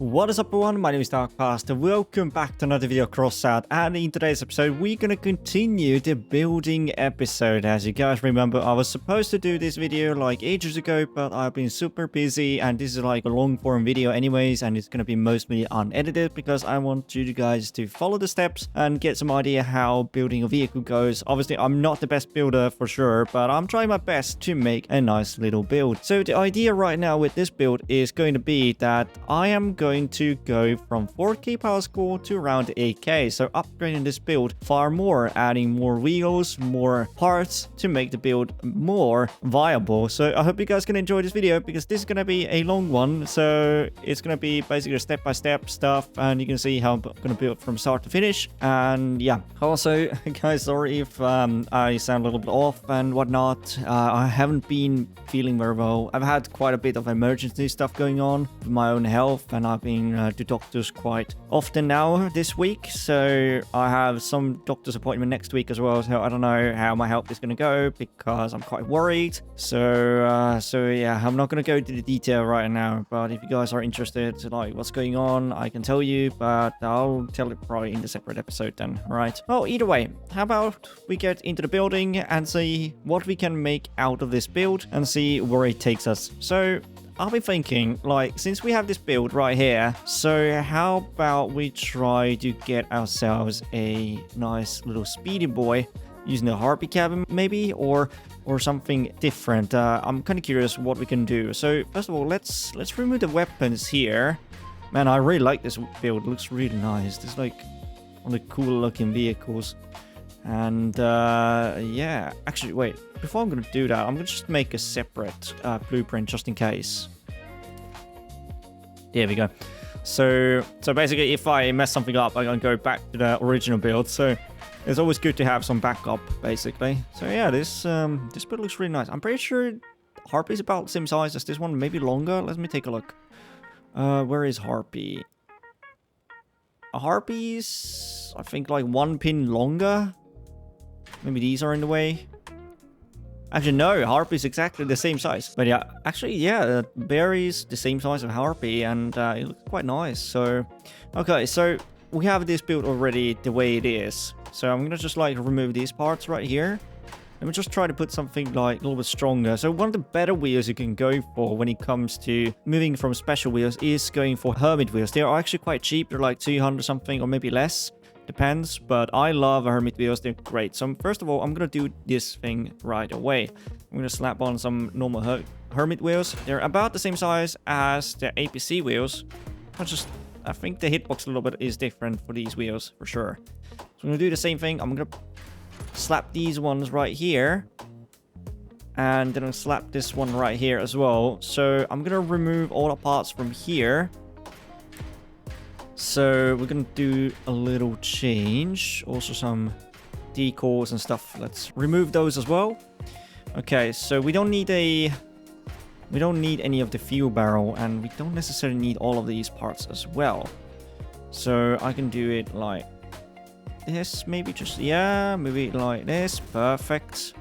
What is up everyone, my name is Darkpast and welcome back to another video of Crossout, and in today's episode we're gonna continue the building episode. As you guys remember, I was supposed to do this video like ages ago, but I've been super busy and this is like a long form video anyways, and it's gonna be mostly unedited because I want you guys to follow the steps and get some idea how building a vehicle goes. Obviously I'm not the best builder for sure, but I'm trying my best to make a nice little build. So the idea right now with this build is going to be that I am going to go from 4k power score to around 8k, so upgrading this build far more, adding more wheels, more parts to make the build more viable. So I hope you guys can enjoy this video because this is going to be a long one, so it's going to be basically step-by-step stuff and you can see how I'm going to build from start to finish. And yeah, also guys, sorry if I sound a little bit off and whatnot. I haven't been feeling very well. I've had quite a bit of emergency stuff going on with my own health, and I've been to doctors quite often now this week, so I have some doctor's appointment next week as well, so I don't know how my health is going to go because I'm quite worried. So yeah, I'm not going to go into the detail right now, but if you guys are interested like what's going on, I can tell you, but I'll tell it probably in the separate episode then. All right, well, either way, how about we get into the building and see what we can make out of this build and see where it takes us. So I'll be thinking, like, since we have this build right here, so how about we try to get ourselves a nice little speedy boy using the harpy cabin maybe, or something different. I'm kind of curious what we can do. So first of all, let's remove the weapons here. Man, I really like this build. It looks really nice. It's like one of the cool looking vehicles. And yeah, actually wait, before I'm gonna do that, I'm gonna just make a separate blueprint just in case. There we go. So basically if I mess something up, I'm gonna go back to the original build, so it's always good to have some backup basically. So yeah, this build looks really nice. I'm pretty sure Harpy is about the same size as this one, maybe longer. Let me take a look. Where is Harpy? Harpy's I think like 1 pin longer. Maybe these are in the way. Actually, no, Harpy is exactly the same size. But yeah, actually, yeah, Barry's the same size of Harpy, and it looks quite nice. So, okay, so we have this build already the way it is. So I'm gonna just like remove these parts right here. Let me just try to put something like a little bit stronger. So one of the better wheels you can go for when it comes to moving from special wheels is going for hermit wheels. They are actually quite cheap. They're like 200 something or maybe less. Depends, but I love hermit wheels. They're great. So first of all, I'm gonna do this thing right away. I'm gonna slap on some normal hermit wheels. They're about the same size as the APC wheels. I think the hitbox a little bit is different for these wheels for sure. So I'm gonna do the same thing. I'm gonna slap these ones right here, and then I'll slap this one right here as well. So I'm gonna remove all the parts from here. So we're gonna do a little change, also some decals and stuff. Let's remove those as well. Okay, so we don't need any of the fuel barrel, and we don't necessarily need all of these parts as well. So I can do it like this, maybe just, yeah, maybe like this. Perfect.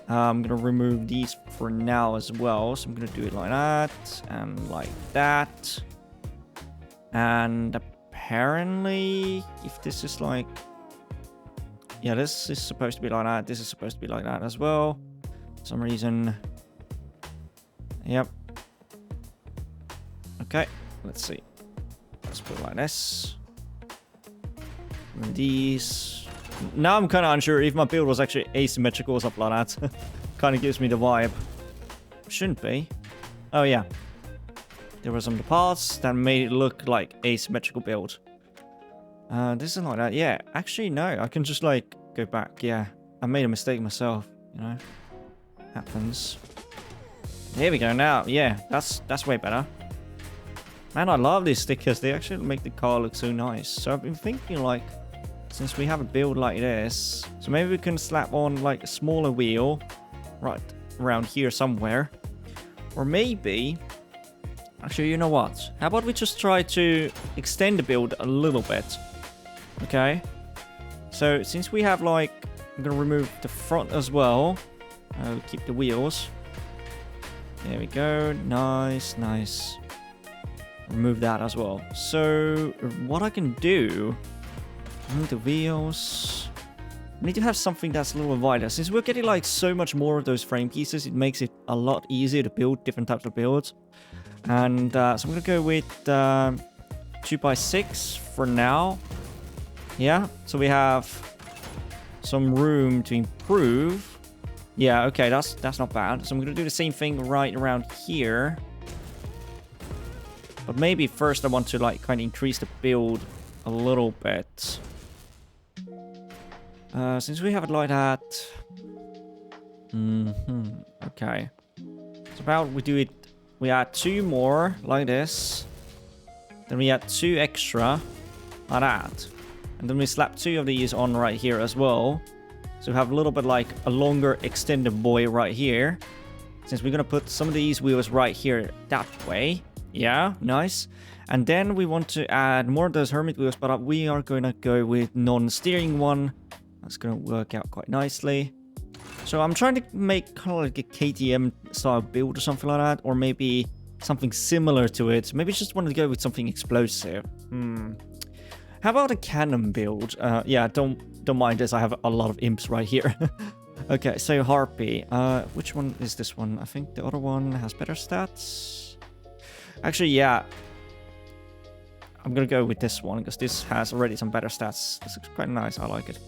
I'm gonna remove these for now as well, so I'm gonna do it like that and like that. And apparently, if this is like, yeah, this is supposed to be like that, this is supposed to be like that as well for some reason. Yep. Okay, let's see, let's put it like this. And these, now I'm kind of unsure if my build was actually asymmetrical or something like that. Kind of gives me the vibe. Shouldn't be. Oh yeah, there were some of the parts that made it look like asymmetrical build. This isn't like that. Yeah, actually no, I can just like go back. Yeah, I made a mistake myself, you know. Happens. There we go now. Yeah, that's way better. Man, I love these stickers. They actually make the car look so nice. So I've been thinking like, since we have a build like this, so maybe we can slap on like a smaller wheel right around here somewhere. Or maybe, actually, you know what? How about we just try to extend the build a little bit? Okay. So since we have like, I'm gonna remove the front as well. Keep the wheels. There we go. Nice, nice. remove that as well. So what I can do, remove the wheels. I need to have something that's a little wider. Since we're getting like so much more of those frame pieces, it makes it a lot easier to build different types of builds. And so I'm gonna go with 2x6 for now. Yeah, so we have some room to improve. Yeah, okay, that's not bad. So I'm gonna do the same thing right around here. But maybe first I want to like kind of increase the build a little bit. Since we have it like that. Okay. So about we add 2 more like this. Then we add 2 extra like that. And then we slap 2 of these on right here as well. So we have a little bit like a longer extended boy right here. Since we're going to put some of these wheels right here that way. Yeah, nice. And then we want to add more of those hermit wheels, but we are going to go with non-steering one. That's going to work out quite nicely. So I'm trying to make kind of like a KTM style build or something like that. Or maybe something similar to it. Maybe just want to go with something explosive. How about a cannon build? Yeah, don't mind this. I have a lot of imps right here. Okay, so Harpy. Which one is this one? I think the other one has better stats. Actually, yeah. I'm going to go with this one because this has already some better stats. This looks quite nice. I like it.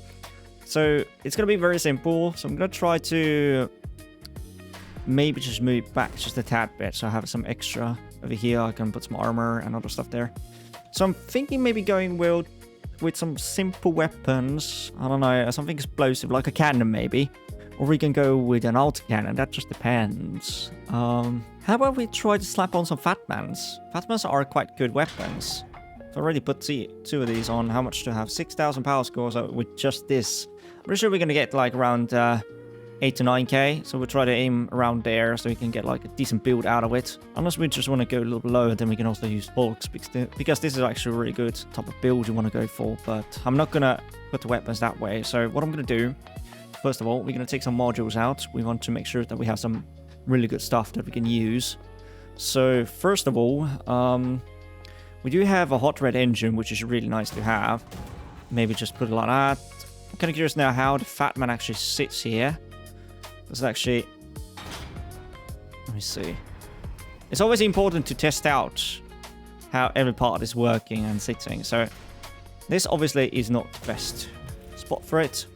So it's going to be very simple. So I'm going to try to maybe just move back just a tad bit. So I have some extra over here. I can put some armor and other stuff there. So I'm thinking maybe going with some simple weapons. I don't know, something explosive like a cannon maybe. Or we can go with an autocannon. That just depends. How about we try to slap on some Fatmans? Fatmans are quite good weapons. I've already put 2 of these on. How much to have? 6,000 power scores with just this. I'm pretty sure we're going to get like around 8 to 9k. So we'll try to aim around there so we can get like a decent build out of it. Unless we just want to go a little bit lower, then we can also use Hulks because this is actually a really good type of build you want to go for. But I'm not going to put the weapons that way. So what I'm going to do, first of all, we're going to take some modules out. We want to make sure that we have some really good stuff that we can use. So first of all, we do have a hot red engine, which is really nice to have. Maybe just put it like that. I'm kind of curious now how the Fatman actually sits here. It's actually... Let me see. It's always important to test out how every part is working and sitting. So this obviously is not the best spot for it.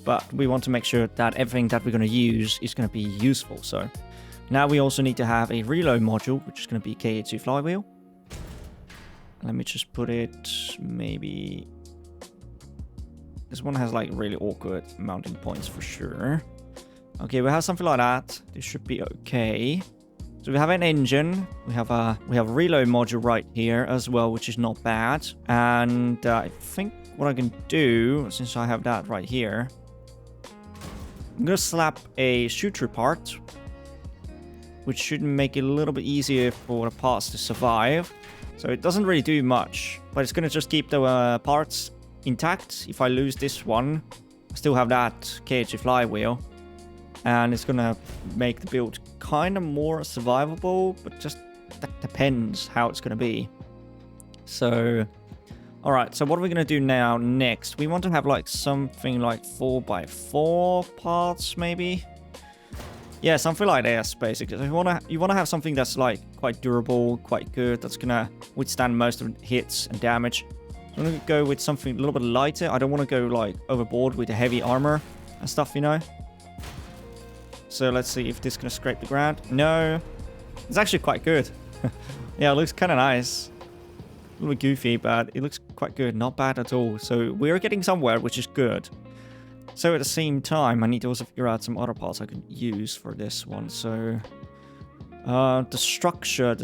But we want to make sure that everything that we're going to use is going to be useful. So now we also need to have a reload module, which is going to be KA2 flywheel. Let me just put it maybe... This one has like really awkward mounting points for sure. Okay, we have something like that. This should be okay. So we have an engine. We have a reload module right here as well, which is not bad. And I think what I can do, since I have that right here, I'm gonna slap a shooter part, which should make it a little bit easier for the parts to survive. So it doesn't really do much, but it's going to just keep the parts intact. If I lose this one, I still have that KH flywheel. And it's going to make the build kind of more survivable, but just that depends how it's going to be. So, alright, so what are we going to do now next? We want to have like something like 4x4 parts maybe. Yeah, something like this, basically. So you wanna have something that's like quite durable, quite good, that's gonna withstand most of the hits and damage. So I'm gonna go with something a little bit lighter. I don't want to go like overboard with the heavy armor and stuff, you know. So let's see if this is gonna scrape the ground. No, it's actually quite good. Yeah, it looks kind of nice. A little bit goofy, but it looks quite good. Not bad at all. So we're getting somewhere, which is good. So at the same time, I need to also figure out some other parts I can use for this one. So the structure.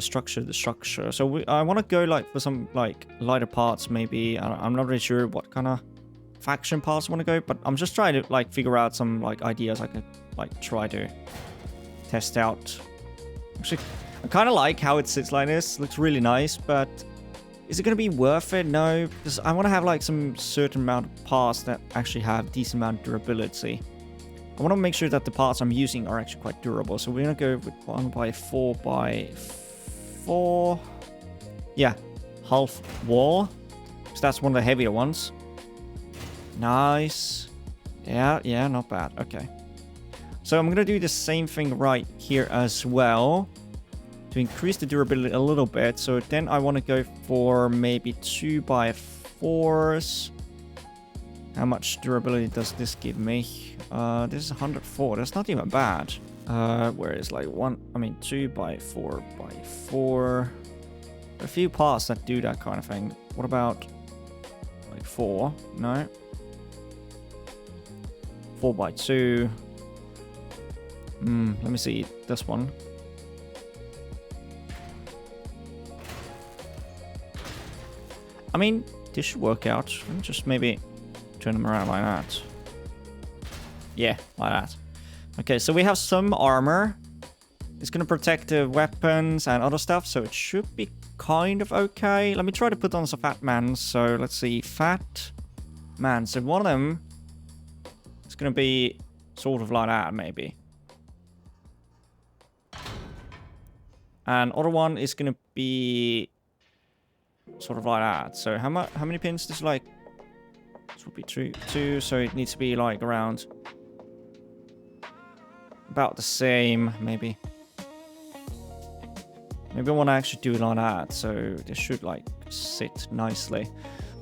So I want to go like for some like lighter parts maybe. I'm not really sure what kind of faction parts I want to go, but I'm just trying to like figure out some like ideas I could like try to test out. Actually, I kind of like how it sits like this. It looks really nice, but is it going to be worth it? No, because I want to have like some certain amount of parts that actually have decent amount of durability. I want to make sure that the parts I'm using are actually quite durable. So we're going to go with 1x4x4. Yeah, half wall. So that's one of the heavier ones. Nice. Yeah, not bad. Okay. So I'm going to do the same thing right here as well. To increase the durability a little bit. So then I want to go for maybe 2x4s. How much durability does this give me? This is 104. That's not even bad. Whereas like 2x4x4. A few parts that do that kind of thing. What about like 4? No. 4x2. Let me see this one. I mean, this should work out. Let me just maybe turn them around like that. Yeah, like that. Okay, so we have some armor. It's going to protect the weapons and other stuff, so it should be kind of okay. Let me try to put on some fat man. So let's see, fat man. So one of them is going to be sort of like that, maybe. And other one is going to be sort of like that. So how many pins? This is like, this would be two, so it needs to be like around about the same, maybe. Maybe I want to actually do it like that, so this should like sit nicely.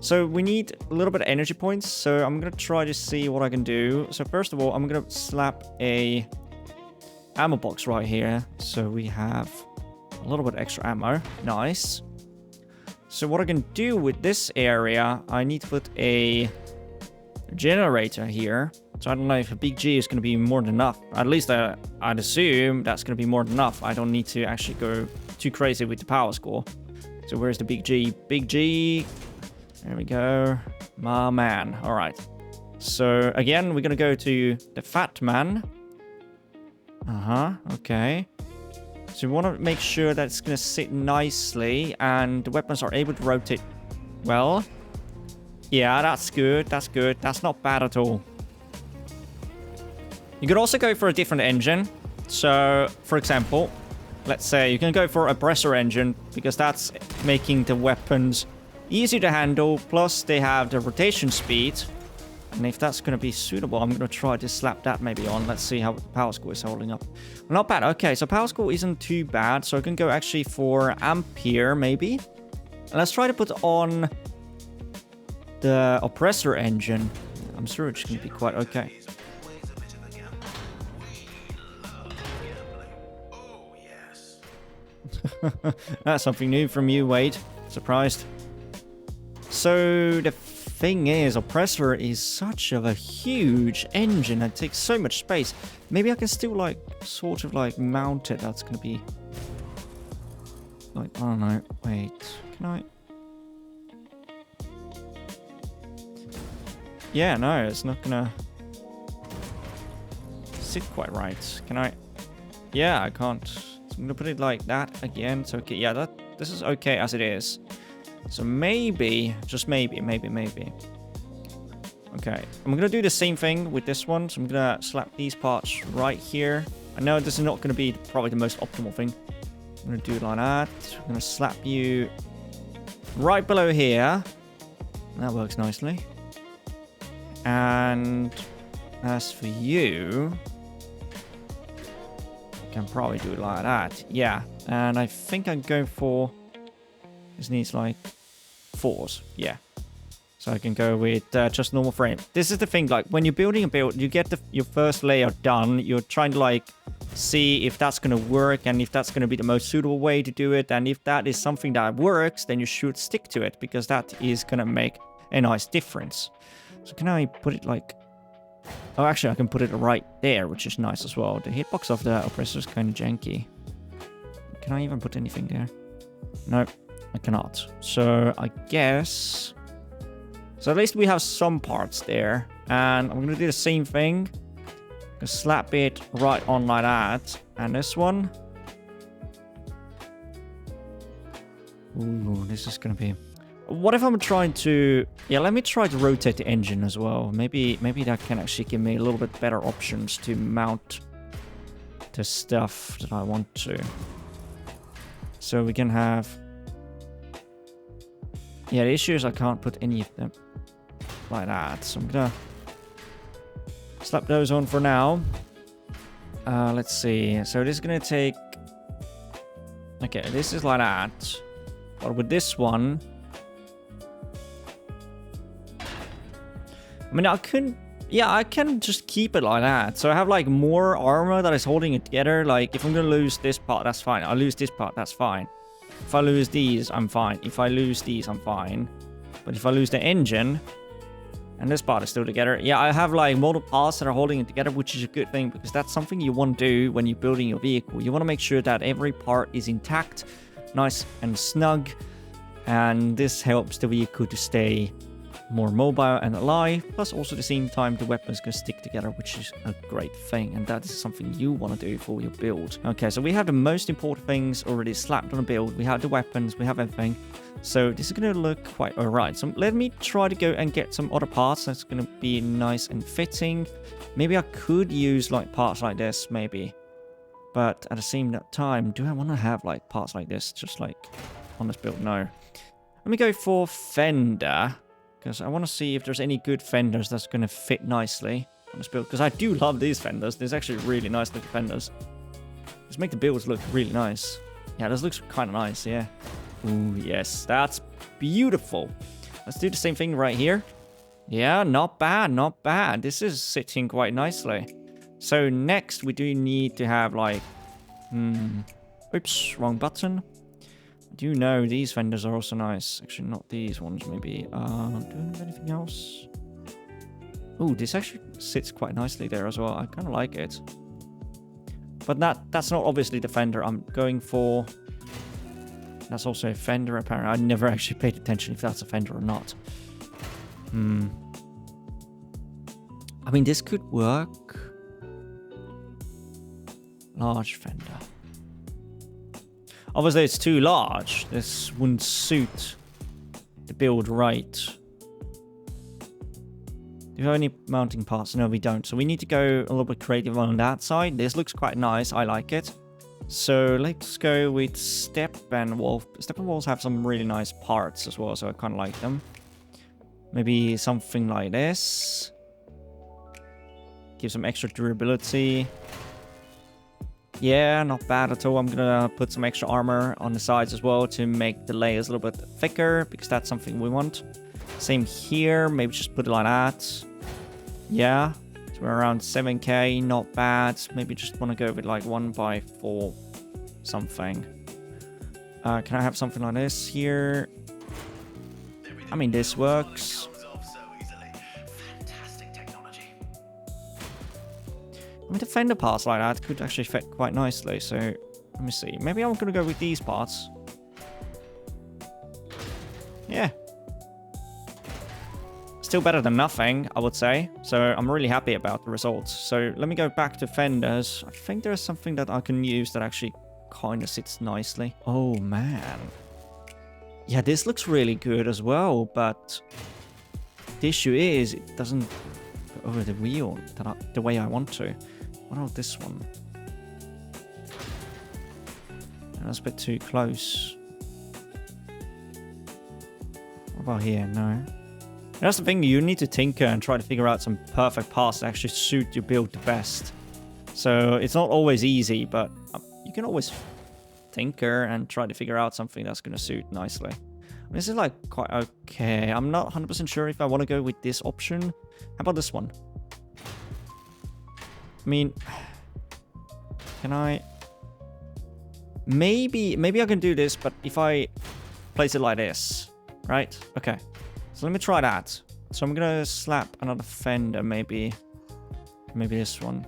So we need a little bit of energy points, so I'm gonna try to see what I can do. So first of all, I'm gonna slap a ammo box right here, so we have a little bit extra ammo. Nice. So what I can do with this area, I need to put a generator here. So I don't know if a big G is going to be more than enough. At least I'd assume that's going to be more than enough. I don't need to actually go too crazy with the power score. So where's the big G? Big G. There we go. My man. All right. So again, we're going to go to the fat man. Okay. So we want to make sure that it's going to sit nicely and the weapons are able to rotate well. Yeah, that's good. That's good. That's not bad at all. You could also go for a different engine. So, for example, let's say you can go for a pressure engine because that's making the weapons easy to handle. Plus, they have the rotation speed. And if that's going to be suitable, I'm going to try to slap that maybe on. Let's see how the power score is holding up. Not bad. Okay, so power score isn't too bad. So I can go actually for ampere, maybe. And let's try to put on the oppressor engine. I'm sure it's going to be quite okay. That's something new from you, Wade. Surprised. So the thing is, oppressor is such of a huge engine and takes so much space. Maybe I can still like sort of like mount it. That's gonna be like, I don't know. Wait, can I? Yeah, no, it's not gonna sit quite right. Can I? Yeah, I can't. So I'm gonna put it like that again. So okay, yeah, this is okay as it is. So maybe, just maybe. Okay, I'm gonna do the same thing with this one. So I'm gonna slap these parts right here. I know this is not gonna be probably the most optimal thing. I'm gonna do it like that. I'm gonna slap you right below here. That works nicely. And as for you, I can probably do it like that. Yeah, and I think I'm going for, this needs like 4s. Yeah. So I can go with just normal frame. This is the thing, like when you're building a build, you get your first layer done. You're trying to like see if that's going to work and if that's going to be the most suitable way to do it. And if that is something that works, then you should stick to it because that is going to make a nice difference. So can I put it like... Oh, actually, I can put it right there, which is nice as well. The hitbox of the oppressor is kind of janky. Can I even put anything there? No, I cannot. So I guess... So at least we have some parts there. And I'm going to do the same thing. Just slap it right on like that. And this one. Ooh, this is going to be... What if I'm trying to... Yeah, let me try to rotate the engine as well. Maybe that can actually give me a little bit better options to mount the stuff that I want to. So we can have Yeah, the issue is I can't put any of them like that. So I'm gonna slap those on for now. Let's see. So this is gonna take... Okay, this is like that. But with this one... I mean, I couldn't... Yeah, I can just keep it like that. So I have like more armor that is holding it together. Like if I'm gonna lose this part, that's fine. I lose this part, that's fine. If I lose these, I'm fine. If I lose these, I'm fine. But if I lose the engine, and this part is still together, yeah, I have like multiple parts that are holding it together, which is a good thing because that's something you want to do when you're building your vehicle. You want to make sure that every part is intact, nice and snug, and this helps the vehicle to stay more mobile and alive, plus also at the same time the weapons can stick together, which is a great thing, and that is something you want to do for your build. Okay, so we have the most important things already slapped on a build. We have the weapons, we have everything, so this is going to look quite alright. So let me try to go and get some other parts that's going to be nice and fitting. Maybe I could use like parts like this, maybe, but at the same time, do I want to have like parts like this just like on this build? No. Let me go for fender, because I want to see if there's any good fenders that's going to fit nicely on this build. Because I do love these fenders. There's actually really nice looking fenders. Just make the builds look really nice. Yeah, this looks kind of nice, yeah. Ooh, yes, that's beautiful. Let's do the same thing right here. Yeah, not bad, not bad. This is sitting quite nicely. So next, we do need to have like... Oops, wrong button. I do know these fenders are also nice. Actually, not these ones, maybe. Do I have anything else? Oh, this actually sits quite nicely there as well. I kind of like it. But that's not obviously the fender I'm going for. That's also a fender, apparently. I never actually paid attention if that's a fender or not. I mean, this could work. Large fender. Obviously, it's too large. This wouldn't suit the build right. Do we have any mounting parts? No, we don't. So we need to go a little bit creative on that side. This looks quite nice. I like it. So let's go with Steppenwolf. Steppenwolves have some really nice parts as well, so I kind of like them. Maybe something like this. Give some extra durability. Yeah, not bad at all. I'm gonna put some extra armor on the sides as well to make the layers a little bit thicker, because that's something we want. Same here, maybe just put it like that. Yeah, so we're around 7k, not bad. Maybe just want to go with like 1x4 something. Can I have something like this here? I mean, this works. I mean, the fender parts like that could actually fit quite nicely, so let me see. Maybe I'm going to go with these parts. Yeah. Still better than nothing, I would say. So I'm really happy about the results. So let me go back to fenders. I think there's something that I can use that actually kind of sits nicely. Oh, man. Yeah, this looks really good as well, but the issue is it doesn't go over the wheel the way I want to. What about this one? That's a bit too close. What about here? No. That's the thing, you need to tinker and try to figure out some perfect parts that actually suit your build the best. So it's not always easy, but you can always tinker and try to figure out something that's going to suit nicely. This is like quite okay. I'm not 100% sure if I want to go with this option. How about this one? I mean, can I... Maybe I can do this, but if I place it like this, right? Okay. So let me try that. So I'm going to slap another fender, maybe this one.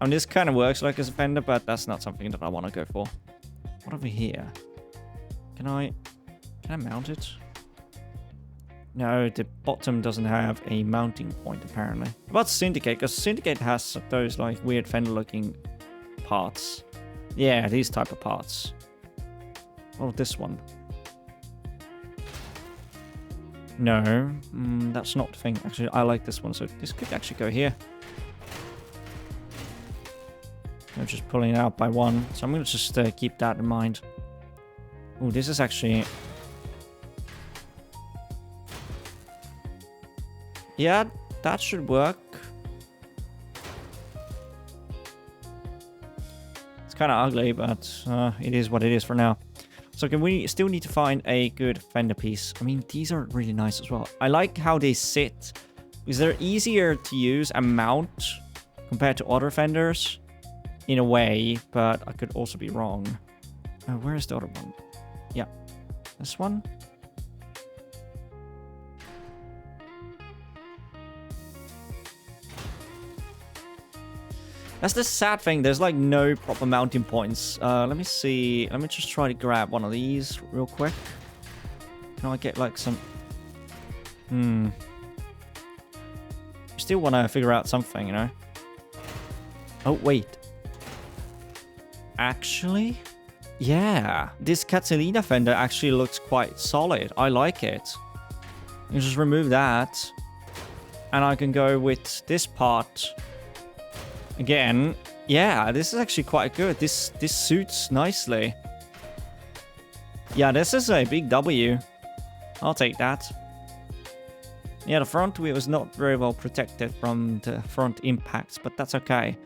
I mean, this kind of works like as a fender, but that's not something that I want to go for. What over here? Can I mount it? No, the bottom doesn't have a mounting point, apparently. What about Syndicate? Because Syndicate has those, like, weird fender-looking parts. Yeah, these type of parts. What about this one? No, that's not the thing. Actually, I like this one, so this could actually go here. I'm just pulling it out by one, so I'm going to just keep that in mind. Oh, this is actually... Yeah, that should work. It's kind of ugly, but it is what it is for now. So we still need to find a good fender piece. I mean, these are really nice as well. I like how they sit, because they're easier to use and mount compared to other fenders in a way, but I could also be wrong. Where is the other one? Yeah, this one. That's the sad thing. There's like no proper mounting points. Let me see. Let me just try to grab one of these real quick. Can I get like some... Still want to figure out something, you know? Oh, wait. Actually... Yeah. This Catalina fender actually looks quite solid. I like it. You just remove that. And I can go with this part... Again, yeah, this is actually quite good. This suits nicely. Yeah, this is a big W. I'll take that. Yeah, the front wheel is not very well protected from the front impacts, but that's okay.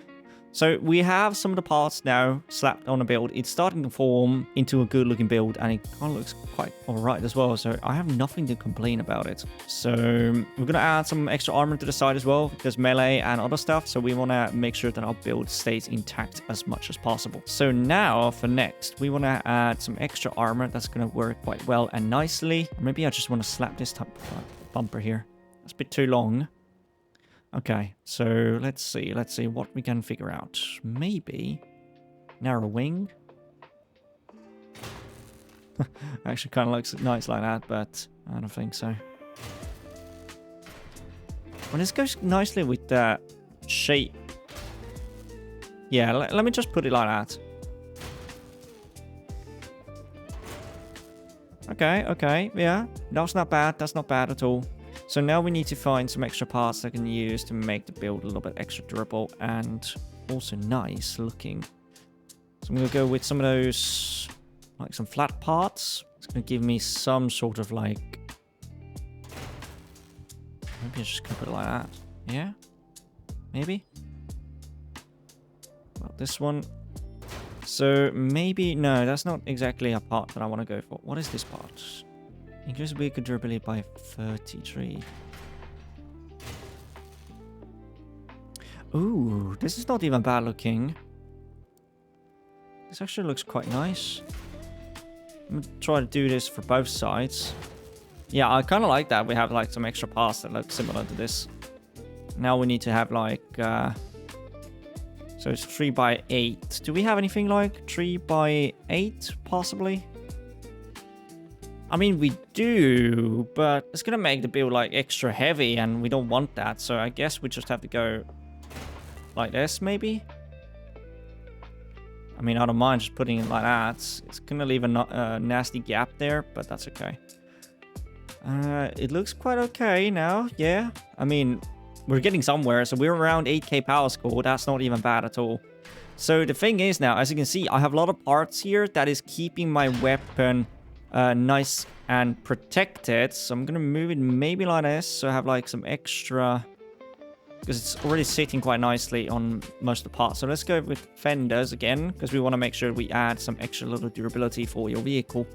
So we have some of the parts now slapped on a build. It's starting to form into a good looking build, and it kind of looks quite alright as well. So I have nothing to complain about it. So we're going to add some extra armor to the side as well, because melee and other stuff. So we want to make sure that our build stays intact as much as possible. So now for next, we want to add some extra armor that's going to work quite well and nicely. Maybe I just want to slap this type of bumper here. That's a bit too long. Okay, so let's see what we can figure out. Maybe narrow wing. Actually kind of looks nice like that, but I don't think so. Well, this goes nicely with the shape. Yeah, let me just put it like that. Okay, yeah. That's not bad at all. So now we need to find some extra parts that I can use to make the build a little bit extra durable and also nice looking. So I'm going to go with some of those, like some flat parts. It's going to give me some sort of like... Maybe I'm just going to put it like that. Yeah? Maybe? Well, this one. So maybe... No, that's not exactly a part that I want to go for. What is this part? Increase vehicle durability by 33. Ooh, this is not even bad looking. This actually looks quite nice. I'm gonna try to do this for both sides. Yeah, I kind of like that. We have like some extra parts that look similar to this. Now we need to have like... so it's 3x8. Do we have anything like 3x8 possibly? I mean, we do, but it's going to make the build like extra heavy and we don't want that. So I guess we just have to go like this, maybe? I mean, I don't mind just putting it like that. It's going to leave a nasty gap there, but that's okay. It looks quite okay now, yeah. I mean, we're getting somewhere. So we're around 8k power score. That's not even bad at all. So the thing is now, as you can see, I have a lot of parts here that is keeping my weapon... nice and protected. So I'm gonna move it maybe like this, so I have like some extra, because it's already sitting quite nicely on most of the parts. So let's go with fenders again, because we want to make sure we add some extra little durability for your vehicle.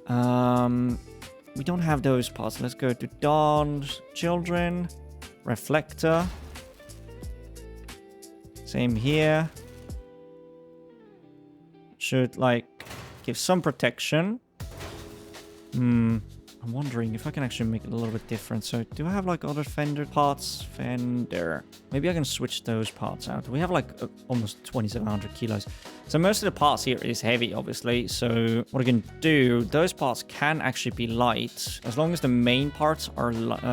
We don't have those parts. Let's go to Dawn, Children, Reflector. Same here. Should like give some protection. I'm wondering if I can actually make it a little bit different. So do I have like other fender parts? Fender. Maybe I can switch those parts out. We have like almost 2,700 kilos. So most of the parts here is heavy, obviously. So what I can do, those parts can actually be light. As long as the main parts are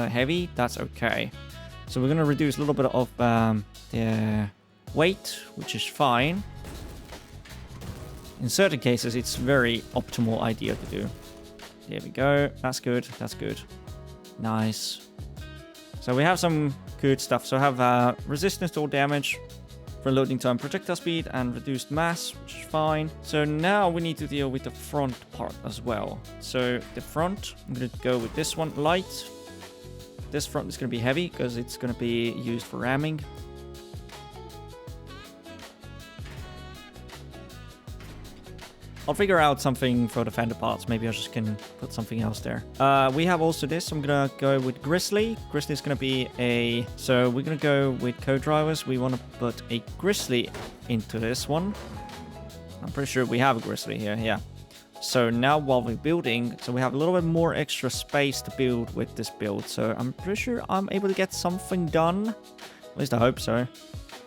heavy, that's okay. So we're going to reduce a little bit of the weight, which is fine. In certain cases, it's very optimal idea to do. There we go. That's good. That's good. Nice. So we have some good stuff. So I have resistance to all damage, for loading time, projectile speed, and reduced mass, which is fine. So now we need to deal with the front part as well. So the front, I'm going to go with this one, light. this front is going to be heavy because it's going to be used for ramming. I'll figure out something for the fender parts. Maybe I just can put something else there. We have also this. I'm going to go with Grizzly. Grizzly is going to be a... So we're going to go with co-drivers. We want to put a Grizzly into this one. I'm pretty sure we have a Grizzly here. Yeah. So now while we're building, so we have a little bit more extra space to build with this build. So I'm pretty sure I'm able to get something done. At least I hope so.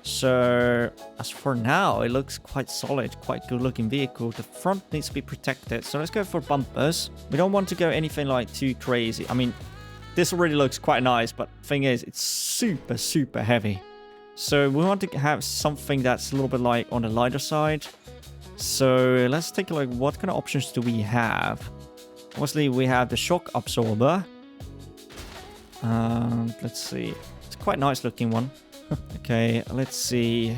So as for now, it looks quite solid, quite good looking vehicle. The front needs to be protected. So let's go for bumpers. We don't want to go anything like too crazy. I mean, this already looks quite nice, but thing is, it's super, super heavy. So we want to have something that's a little bit like on the lighter side. So let's take a look. What kind of options do we have? Obviously, we have the shock absorber. Let's see. It's quite a nice looking one. Okay, let's see.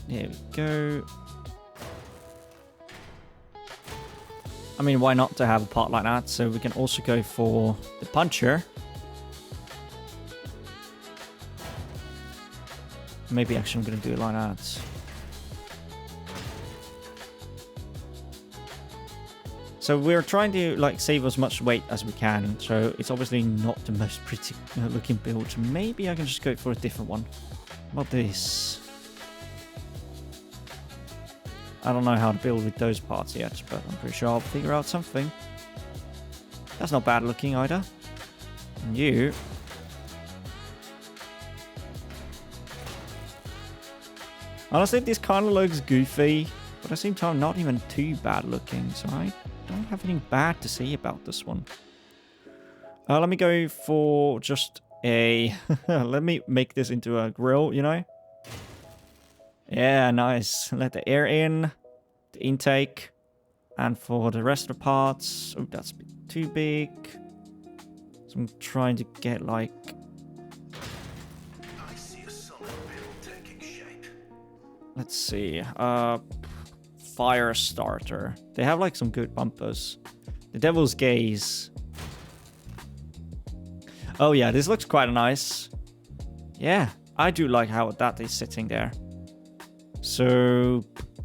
There we go. I mean, why not to have a part like that? So we can also go for the puncher. Maybe actually I'm going to do it like that. So we're trying to like save as much weight as we can. So it's obviously not the most pretty looking build. Maybe I can just go for a different one. What about this? I don't know how to build with those parts yet, but I'm pretty sure I'll figure out something. That's not bad looking either. And you. Honestly, this kind of looks goofy, but at the same time, not even too bad looking. So I don't have anything bad to say about this one. Let me go for just a... Let me make this into a grill, you know? Yeah, nice. Let the air in, the intake, and for the rest of the parts... Oh, that's a bit too big. So I'm trying to get like... I see a solid build taking shape. Let's see. Fire starter. They have like some good bumpers. The Devil's Gaze. Oh yeah, this looks quite nice. Yeah, I do like how that is sitting there. So,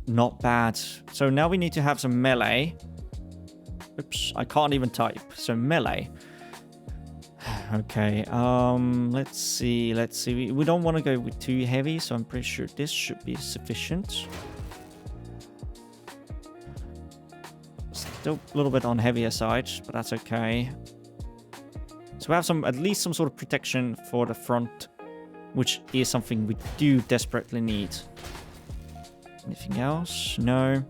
not bad. So now we need to have some melee. Oops, I can't even type. So melee. Okay, let's see. We don't want to go with too heavy, so I'm pretty sure this should be sufficient. Still a little bit on heavier side, but that's okay. So we have at least some sort of protection for the front, which is something we do desperately need. Anything else? No.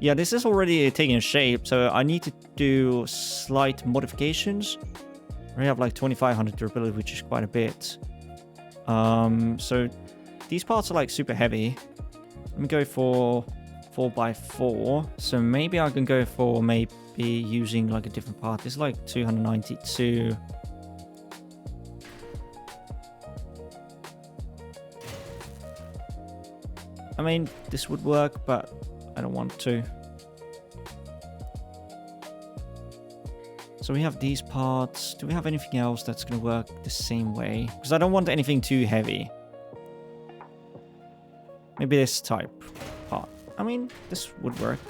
Yeah, this is already taking shape, so I need to do slight modifications. We have like 2500 durability, which is quite a bit. So these parts are like super heavy. Let me go for 4x4. So maybe I can go for maybe using like a different part. It's like 292. I mean, this would work, but I don't want to. So we have these parts. Do we have anything else that's going to work the same way? Because I don't want anything too heavy. Maybe this type part. I mean, this would work.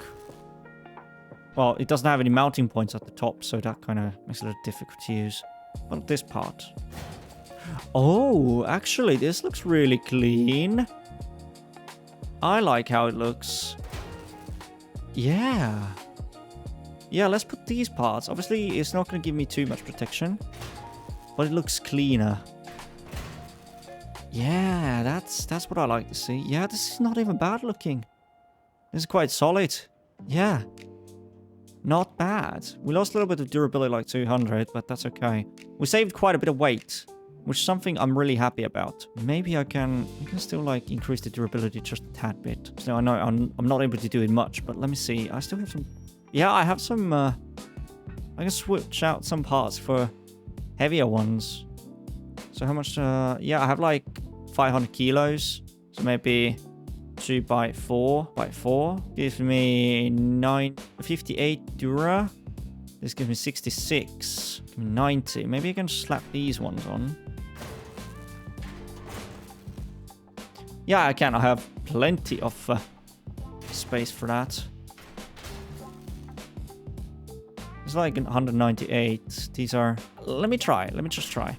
Well, it doesn't have any mounting points at the top, so that kind of makes it a little difficult to use. What about this part? Oh, actually, this looks really clean. I like how it looks. Yeah. Yeah, let's put these parts. Obviously, it's not going to give me too much protection, but it looks cleaner. Yeah, that's what I like to see. Yeah, this is not even bad looking. This is quite solid. Yeah. Not bad. We lost a little bit of durability, like 200, but that's okay. We saved quite a bit of weight, which is something I'm really happy about. Maybe I can still like increase the durability just a tad bit. So I know I'm not able to do it much, but let me see. I still have some... Yeah, I have some... I can switch out some parts for heavier ones. So how much... yeah, I have like 500 kilos. So maybe 2x4 gives me 958 dura. This gives me 66. Give me 90. Maybe I can slap these ones on. Yeah, I can. I have plenty of space for that. It's like 198. These are... Let me try. Let me just try.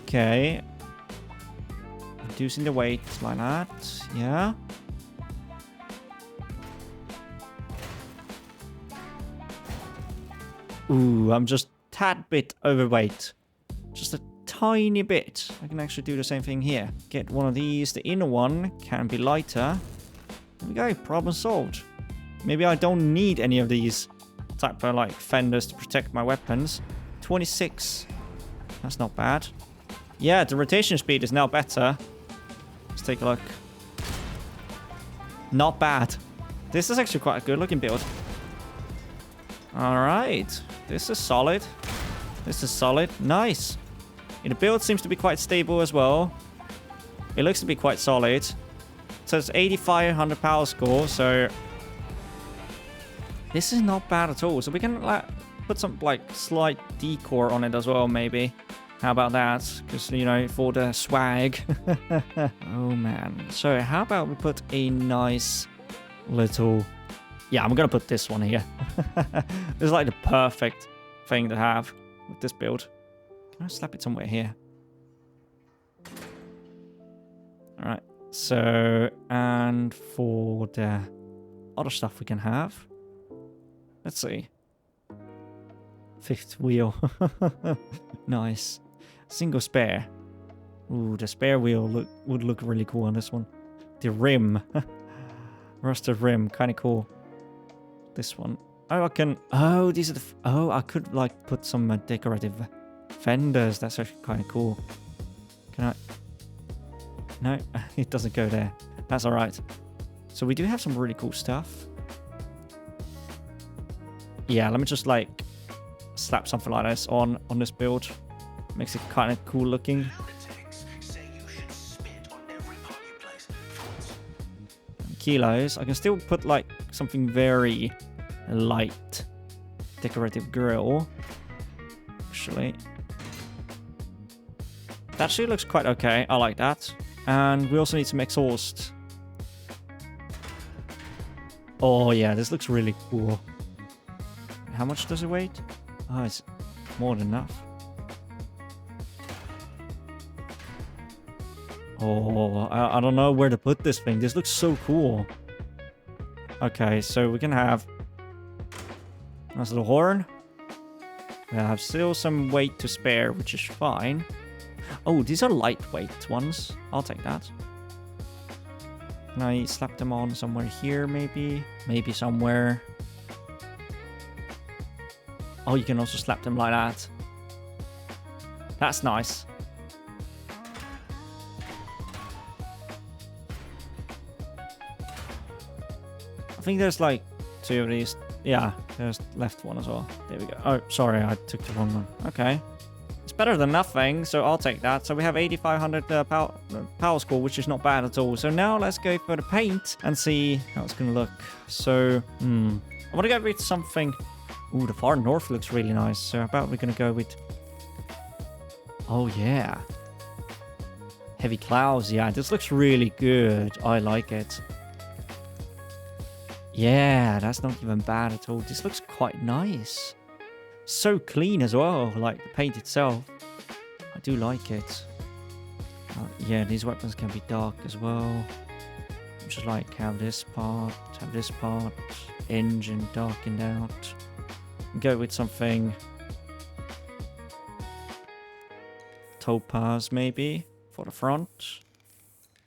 Okay. Reducing the weight like that. Yeah. Ooh, I'm just a tad bit overweight. Just a tiny bit. I can actually do the same thing here. Get one of these. The inner one can be lighter. There we go. Problem solved. Maybe I don't need any of these type of like fenders to protect my weapons. 26. That's not bad. Yeah, the rotation speed is now better. Let's take a look. Not bad. This is actually quite a good looking build. Alright. This is solid. This is solid. Nice. And the build seems to be quite stable as well. It looks to be quite solid. So it's 8500 power score. So this is not bad at all. So we can like put some like slight decor on it as well, maybe. How about that? Because, you know, for the swag. Oh, man. So how about we put a nice little... Yeah, I'm going to put this one here. This is like the perfect thing to have with this build. Can I slap it somewhere here? All right. So, and for the other stuff we can have. Let's see. Fifth wheel. Nice. Single spare. Ooh, the spare wheel would look really cool on this one. The rim. Rusted rim. Kind of cool. This one. Oh, I can... Oh, these are the... Oh, I could, like, put some decorative fenders. That's actually kind of cool. Can I... No, it doesn't go there. That's all right. So we do have some really cool stuff. Yeah, let me just, like, slap something like this on this build. Makes it kind of cool looking. Kilos. I can still put like something very light decorative grill. Actually. That actually looks quite okay. I like that. And we also need some exhaust. Oh yeah, this looks really cool. How much does it weigh? Oh, it's more than enough. Oh, I don't know where to put this thing. This looks so cool. Okay, so we can have a nice little horn. We have still some weight to spare, which is fine. Oh, these are lightweight ones. I'll take that. Can I slap them on somewhere here, maybe? Maybe somewhere. Oh, you can also slap them like that. That's nice. I think there's like two of these. Yeah, there's left one as well. There we go. Oh, sorry, I took the wrong one. Okay. It's better than nothing, so I'll take that. So we have 8500 power score, which is not bad at all. So now let's go for the paint and see how it's going to look. So, I want to go with something... Ooh, the far north looks really nice. So how about we're going to go with... Oh, yeah. Heavy clouds. Yeah, this looks really good. I like it. Yeah, that's not even bad at all. This looks quite nice. So clean as well, like the paint itself. I do like it. Yeah, these weapons can be dark as well. Just like have this part, engine darkened out. Go with something topaz maybe for the front.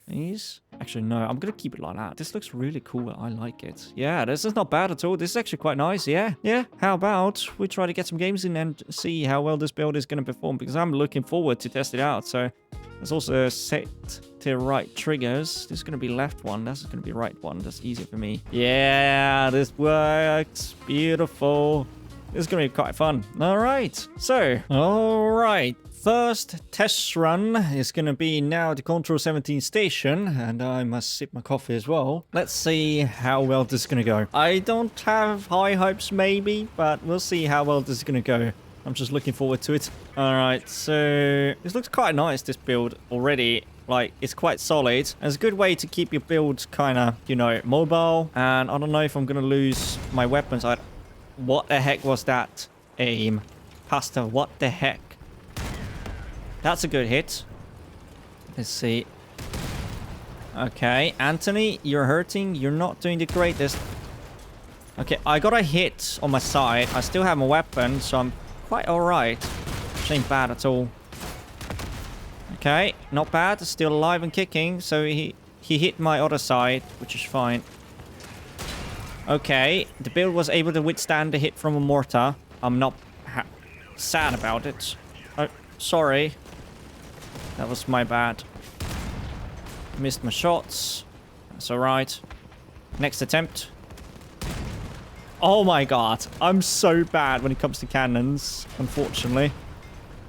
These? Actually, no, I'm gonna keep it like that. This looks really cool. I like it. Yeah, this is not bad at all. This is actually quite nice. Yeah. How about we try to get some games in and see how well this build is gonna perform, because I'm looking forward to test it out. So there's also set to right triggers. This is gonna be left one. That's gonna be right one. That's easier for me. Yeah, this works. Beautiful. This is gonna be quite fun. Alright, so, alright. First test run is gonna be now the Control 17 station, and I must sip my coffee as well. Let's see how well this is gonna go. I don't have high hopes maybe, but we'll see how well this is gonna go. I'm just looking forward to it. Alright, so this looks quite nice, this build already. Like, it's quite solid. It's a good way to keep your build kind of, you know, mobile. And I don't know if I'm gonna lose my weapons. What the heck was that aim? Pasta, what the heck? That's a good hit. Let's see. Okay, Anthony, you're hurting. You're not doing the greatest. Okay, I got a hit on my side. I still have my weapon, so I'm quite alright. Which ain't bad at all. Okay, not bad. Still alive and kicking. So he hit my other side, which is fine. Okay, the build was able to withstand the hit from a mortar. I'm not sad about it. Oh, sorry. That was my bad. Missed my shots. That's alright. Next attempt. Oh my god. I'm so bad when it comes to cannons, unfortunately.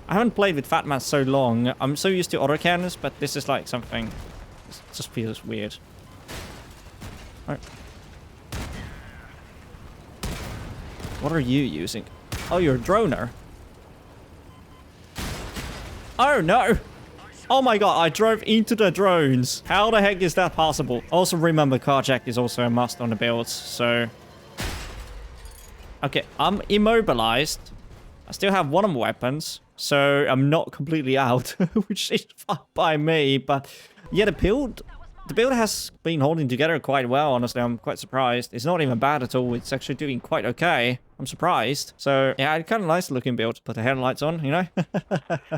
I haven't played with Fat Man so long. I'm so used to other cannons, but this is like something... It just feels weird. Oh. What are you using? Oh, you're a droner. Oh no! Oh my god, I drove into the drones. How the heck is that possible? Also remember, carjack is also a must on the builds, so... Okay, I'm immobilized. I still have one of my weapons, so I'm not completely out, which is fine by me, but... Yeah, the build has been holding together quite well, honestly. I'm quite surprised. It's not even bad at all. It's actually doing quite okay. I'm surprised. So, yeah, it's kind of nice looking build. Put the headlights on, you know?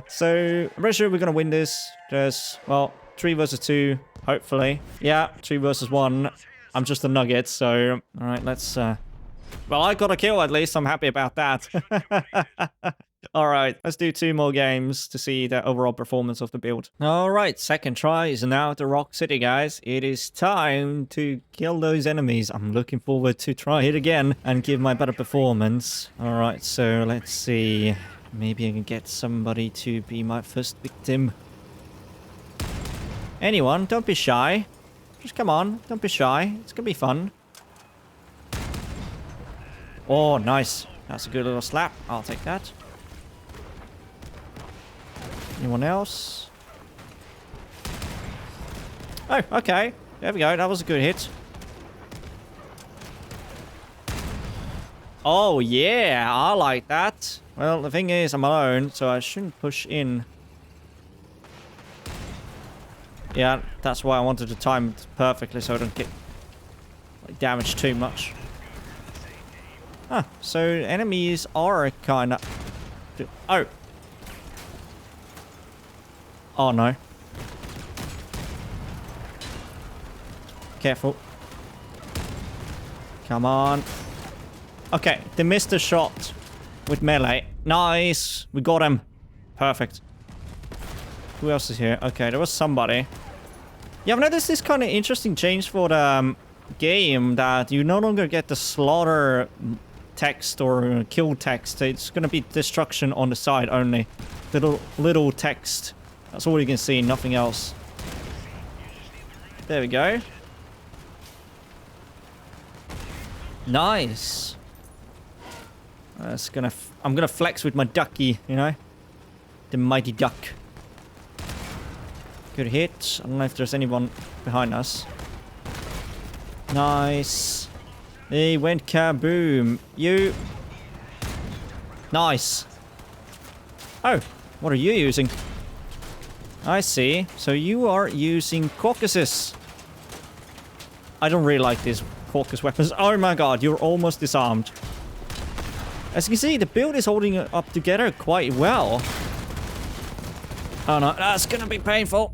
So, I'm pretty sure we're going to win this. There's, well, 3 versus 2, hopefully. Yeah, 3 versus 1. I'm just a nugget, so... Alright, let's... Well, I got a kill at least. I'm happy about that. Alright, let's do 2 more games to see the overall performance of the build. Alright, second try is now at the Rock City, guys. It is time to kill those enemies. I'm looking forward to try it again and give my better performance. Alright, so let's see. Maybe I can get somebody to be my first victim. Anyone, don't be shy. Just come on, don't be shy. It's gonna be fun. Oh, nice. That's a good little slap. I'll take that. Anyone else? Oh, okay. There we go. That was a good hit. Oh, yeah. I like that. Well, the thing is, I'm alone, so I shouldn't push in. Yeah, that's why I wanted to time it perfectly so I don't get like, damaged too much. Huh, so enemies are kind of... Oh. Oh, no. Careful. Come on. Okay, they missed a shot with melee. Nice. We got him. Perfect. Who else is here? Okay, there was somebody. Yeah, I've noticed this kind of interesting change for the game that you no longer get the slaughter text or kill text. It's going to be destruction on the side only. Little text. That's all you can see, nothing else. There we go. Nice. I'm gonna flex with my ducky, you know? The mighty duck. Good hit. I don't know if there's anyone behind us. Nice. He went kaboom. You. Nice. Oh, what are you using? I see. So you are using Caucasus. I don't really like these Caucasus weapons. Oh my god, you're almost disarmed. As you can see, the build is holding up together quite well. Oh no, that's gonna be painful.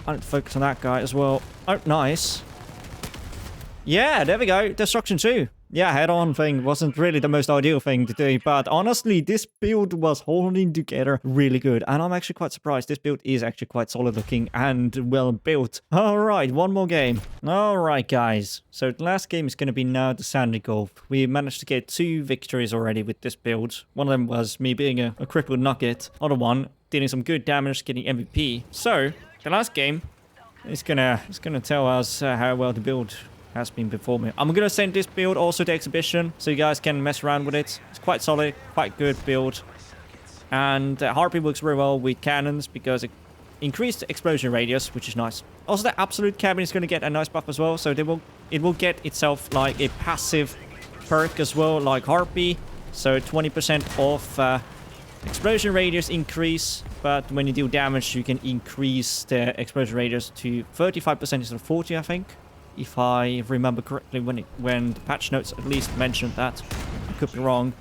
I need to focus on that guy as well. Oh, nice. Yeah, there we go. Destruction 2. yeah, head-on thing wasn't really the most ideal thing to do, but honestly, this build was holding together really good, and I'm actually quite surprised. This build is actually quite solid looking and well built. All right, one more game. All right, guys. So the last game is going to be now the Sandy Golf. We managed to get 2 victories already with this build. One of them was me being a crippled nugget. Other one, dealing some good damage, getting MVP. So the last game is gonna tell us how well the build has been performing. I'm gonna send this build also to exhibition so you guys can mess around with it. It's quite solid, quite good build. And Harpy works very well with cannons because it increased explosion radius, which is nice. Also, the absolute cabin is gonna get a nice buff as well, so it will get itself like a passive perk as well, like Harpy. So 20% off explosion radius increase, but when you deal damage, you can increase the explosion radius to 35% instead of 40, I think. If I remember correctly, when the patch notes at least mentioned that. I could be wrong.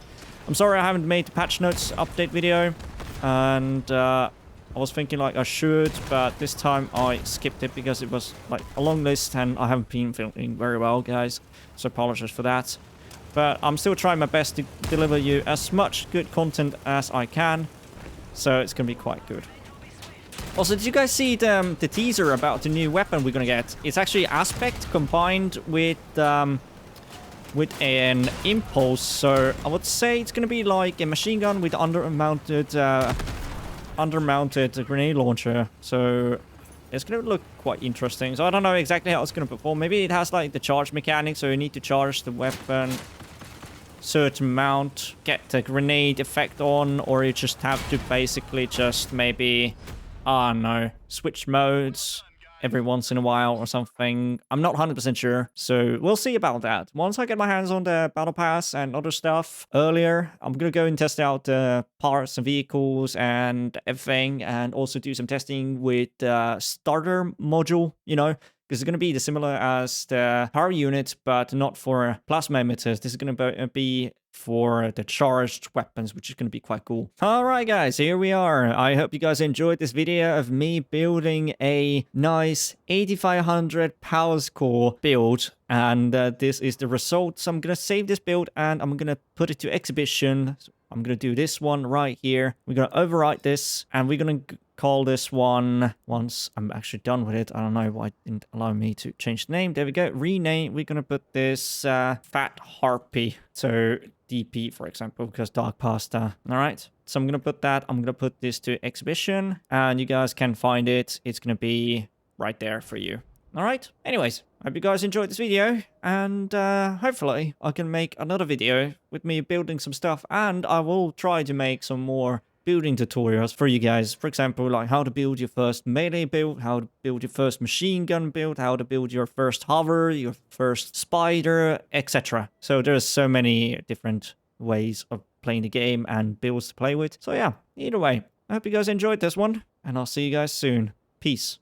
I'm sorry I haven't made the patch notes update video. And I was thinking like I should, but this time I skipped it because it was like a long list and I haven't been feeling very well, guys. So apologies for that. But I'm still trying my best to deliver you as much good content as I can. So it's going to be quite good. Also, did you guys see the teaser about the new weapon we're gonna get? It's actually Aspect combined with an Impulse. So I would say it's gonna be like a machine gun with undermounted grenade launcher. So it's gonna look quite interesting. So I don't know exactly how it's gonna perform. Maybe it has like the charge mechanic, so you need to charge the weapon certain amount, get the grenade effect on, or you just have to basically just maybe, I don't know, switch modes every once in a while or something. I'm not 100% sure, so we'll see about that. Once I get my hands on the battle pass and other stuff earlier, I'm gonna go and test out the parts and vehicles and everything, and also do some testing with the starter module, you know, because it's going to be similar as the power unit, but not for plasma emitters. This is going to be for the charged weapons, which is going to be quite cool. All right, guys, here we are. I hope you guys enjoyed this video of me building a nice 8500 power score build. And this is the result. So I'm going to save this build and I'm going to put it to exhibition. I'm going to do this one right here. We're going to overwrite this and we're going to call this one, once I'm actually done with it, I don't know why it didn't allow me to change the name. There we go. Rename. We're going to put this Fat Harpy. So DP, for example, because Dark Pasta. All right. So I'm going to put that. I'm going to put this to exhibition and you guys can find it. It's going to be right there for you. All right. Anyways, I hope you guys enjoyed this video and hopefully I can make another video with me building some stuff, and I will try to make some more building tutorials for you guys. For example, like how to build your first melee build, how to build your first machine gun build, how to build your first hover, your first spider, etc. So there's so many different ways of playing the game and builds to play with. So yeah, either way, I hope you guys enjoyed this one and I'll see you guys soon. Peace.